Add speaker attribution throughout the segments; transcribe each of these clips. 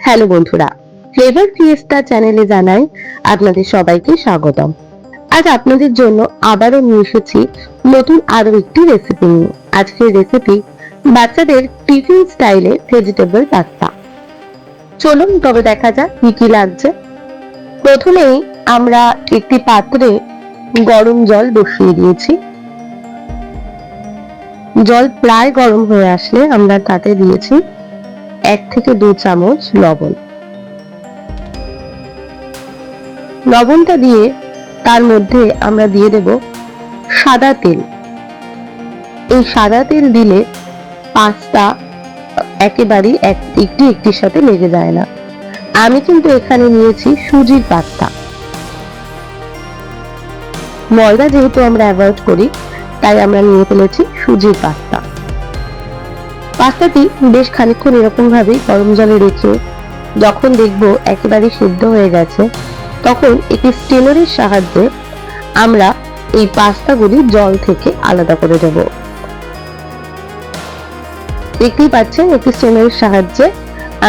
Speaker 1: Hello বন্ধুরা, flavour Fiesta চ্যানেলে জানাই আপনাদের সবাইকে স্বাগতম। আজ আপনাদের জন্য আবারও নিয়ে এসেছি নতুন আরো একটি রেসিপি নিয়ে। আজকের রেসিপি বাচ্চাদের টিফিন স্টাইলে ভেজিটেবল পাস্তা। চলুন তবে দেখা যাক কি কি লাগছে। প্রথমেই আমরা একটি পাত্রে গরম জল বসিয়ে দিয়েছি। জল প্রায় গরম হয়ে আসলে আমরা তাতে দিয়েছি 1 থেকে 2 চামচ লবণ। লবণটা দিয়ে তার মধ্যে আমরা দিয়ে দেব সাদা তেল। এই সাদা তেল দিলে পাস্তা একেবারেই একটির সাথে লেগে যায় না। আমি কিন্তু এখানে নিয়েছি সুজির পাস্তা। ময়দা যেহেতু আমরা অ্যাভয়েড করি, তাই আমরা নিয়ে ফেলেছি সুজির পাস্তা। পাস্তাটি বেশ খানিকক্ষণ এরকম ভাবে গরম জলে রেখে যখন দেখবো একেবারে সিদ্ধ হয়ে গেছে, তখন একটি স্টেনারের সাহায্যে আমরা এই পাস্তাগুলি জল থেকে আলাদা করে দেব। দেখতেই পাচ্ছেন একটি স্টেনারের সাহায্যে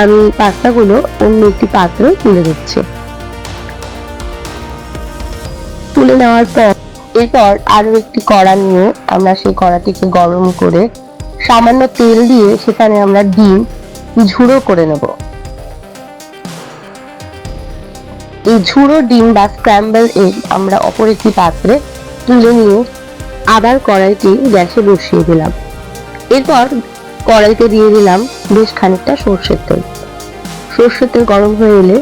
Speaker 1: আমি পাস্তাগুলো অন্য একটি পাত্রে তুলে দিচ্ছি। তুলে নেওয়ার পর এরপর আরো একটি কড়া নিয়ে আমরা সেই কড়াটিকে গরম করে সামান্য তেল দিয়ে সেখানে আমরা ডিম ঝুড়ো করে নেব। এই ঝুড়ো ডিম বা স্ক্র্যাম্বল এগ আমরা অপর একটি পাত্রে তুলে নিয়ে আবার কড়াইটি গ্যাসে বসিয়ে দিলাম। এরপর কড়াইতে দিয়ে দিলাম বেশ খানিকটা সর্ষের তেল। সর্ষের তেল গরম হয়ে এলে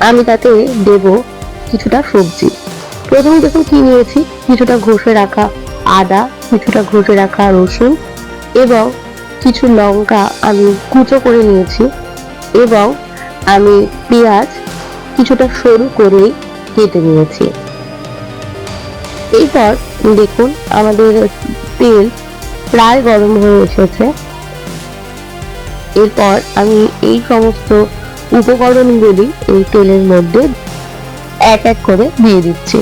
Speaker 1: আমি তাতে দেব কিছুটা সবজি। প্রথমে দেখুন কি নিয়েছি, কিছুটা ঘষে রাখা আদা, কিছুটা ঘষে রাখা রসুন এবং কিছু লঙ্কা আমি কুচো করে নিয়েছি এবং আমি পেঁয়াজ কিছুটা সরু করে কেটে নিয়েছি। এরপর দেখুন আমাদের তেল প্রায় গরম হয়ে এসেছে। এরপর আমি এই সমস্ত উপকরণগুলি এই তেলের মধ্যে এক এক করে দিয়ে দিচ্ছি।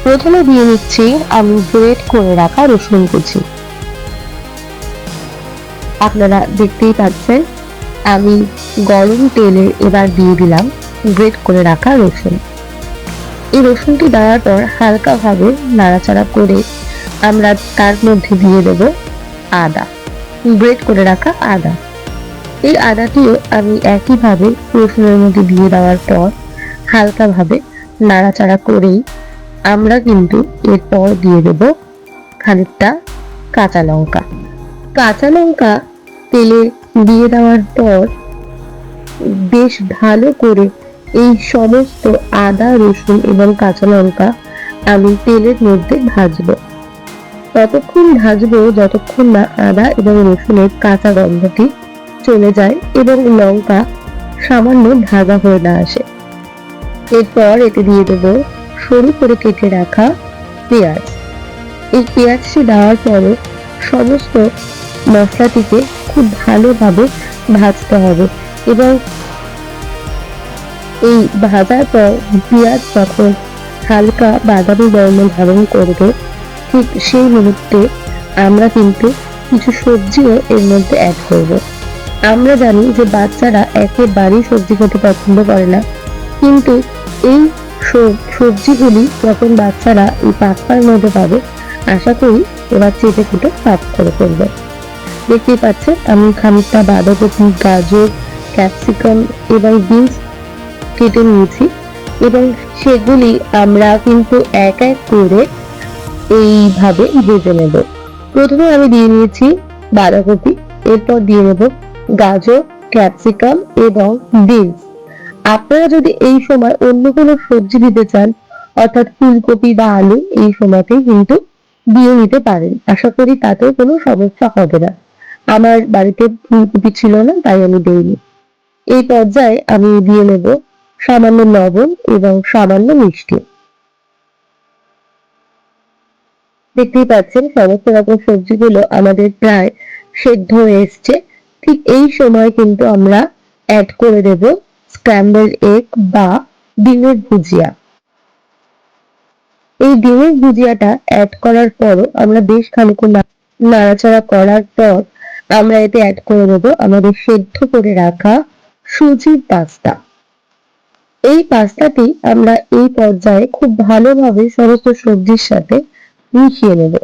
Speaker 1: প্রথমে দিয়ে দিচ্ছি আমি গ্রেট করে রাখা রসুন কুচি। আপনারা দেখতেই পাচ্ছেন আমি গরম তেলে এবার দিয়ে দিলাম গ্রেট করে রাখা রসুন। এই রসুনটি দেওয়ার পর হালকা ভাবে নাড়াচাড়া করে আমরা তার মধ্যে দিয়ে দেব আদা, গ্রেট করে রাখা আদা। এই আদাটিও আমি একইভাবে রসুনের মধ্যে দিয়ে দেওয়ার পর হালকা ভাবে নাড়াচাড়া করেই আমরা কিন্তু এরপর দিয়ে দেব খানিকটা কাঁচা লঙ্কা। কাঁচা লঙ্কা তেলে দিয়ে দেওয়ার পর বেশ ভালো করে এই সমস্ত আদা, রসুন এবং কাঁচা লঙ্কা আমি তেলের মধ্যে ভাজবো। ততক্ষণ ভাজবো যতক্ষণ না আদা এবং রসুনের কাঁচা গন্ধটি চলে যায় এবং লঙ্কা সামান্য ভাজা হয়ে না আসে। এরপর এতে দিয়ে দেব সরু করে কেটে রাখা পেঁয়াজ। এই পেঁয়াজটি দেওয়ার পরে সমস্ত মশলাটিকে খুব ভালোভাবে ভাজতে হবে এবং এই ভাজার পর পেঁয়াজ যখন হালকা বাদামি বর্ণ ধারণ করবে, ঠিক সেই মুহূর্তে আমরা কিন্তু কিছু সবজিও এর মধ্যে অ্যাড করব। আমরা জানি যে বাচ্চারা একেবারেই সবজি খেতে পছন্দ করে না, কিন্তু এই সবজিগুলি যখন বাচ্চারা এই পাস্তার মধ্যে পাবে, আশা করি এবার চেটে কুটে সাফ করে ফেলবে। দেখতেই পাচ্ছেন আমি খানিকটা বাঁধাকপি, গাজর, ক্যাপসিকাম এবং বিনস কেটে নিয়েছি এবং সেগুলি আমরা কিন্তু এক এক করে এইভাবে ভেজে নেব। প্রথমে আমি দিয়ে নিয়েছি বাঁধাকপি, এরপর দিয়ে নেব গাজর, ক্যাপসিকাম এবং বিনস। আপনারা যদি এই সময় অন্য কোনো সবজি দিতে চান, অর্থাৎ ফুলকপি বা আলু, এই সময়তেই কিন্তু দিয়ে নিতে পারেন। আশা করি তাতেও কোনো সমস্যা হবে না। আমার বাড়িতে ফুলকপি ছিল না, তাই আমি দিইনি। এই পর্যায়ে আমি দিয়ে নেব সামান্য লবণ এবং সামান্য মিষ্টি। দেখতেই পাচ্ছেন সমস্ত রকম সবজিগুলো আমাদের প্রায় সেদ্ধ হয়ে এসছে। ঠিক এই সময় কিন্তু আমরা অ্যাড করে দেব স্ক্র্যাম্বল এগ বা ডিমের ভুজিয়া। এই ডিমের ভুজিয়াটা অ্যাড করার পরও আমরা বেশ খানিকক্ষণ নাড়াচাড়া করার পর আমরা এতে অ্যাড করে দেবো আমাদের সেদ্ধ করে রাখা সুজির পাস্তা। এই পাস্তাটি আমরা এই পর্যায়ে খুব ভালোভাবে সমস্ত সবজির সাথে মিশিয়ে নেব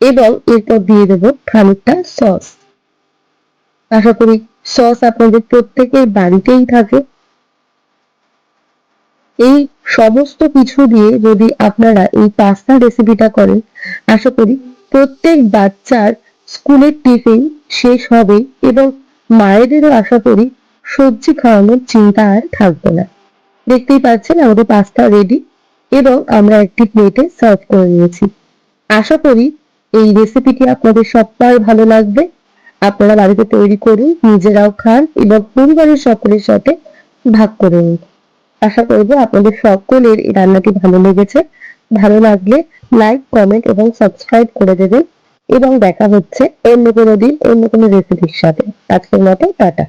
Speaker 1: এবং এরপর দিয়ে দেবো খানিকটা সস। আশা করি সস আপনাদের প্রত্যেকের বাড়িতেই থাকে। এই সমস্ত কিছু দিয়ে যদি আপনারা এই পাস্তা রেসিপিটা করেন, আশা করি প্রত্যেক বাচ্চার স্কুলের টিফিন শেষ হবে এবং মায়েদেরও আশা করি সবজি খাওয়ানোর চিন্তা আর থাকবে না। দেখতেই পাচ্ছেন আমাদের পাস্তা রেডি এবং আমরা একটি প্লেটে সার্ভ করে নিয়েছি। আশা করি এই রেসিপিটি আপনাদের সবার ভালো লাগবে। আপনারা বাড়িতে তৈরি করুন, নিজেরাও খান এবং পরিবারের সকলের সাথে ভাগ করে নিন। আশা করব আপনাদের সকলের এই রান্নাটি ভালো লেগেছে। ভালো লাগলে লাইক, কমেন্ট এবং সাবস্ক্রাইব করে দেবেন এবং দেখা হচ্ছে অন্য কোনো দিন অন্য কোনো রেসিপির সাথে। আজকের মতো টাটা।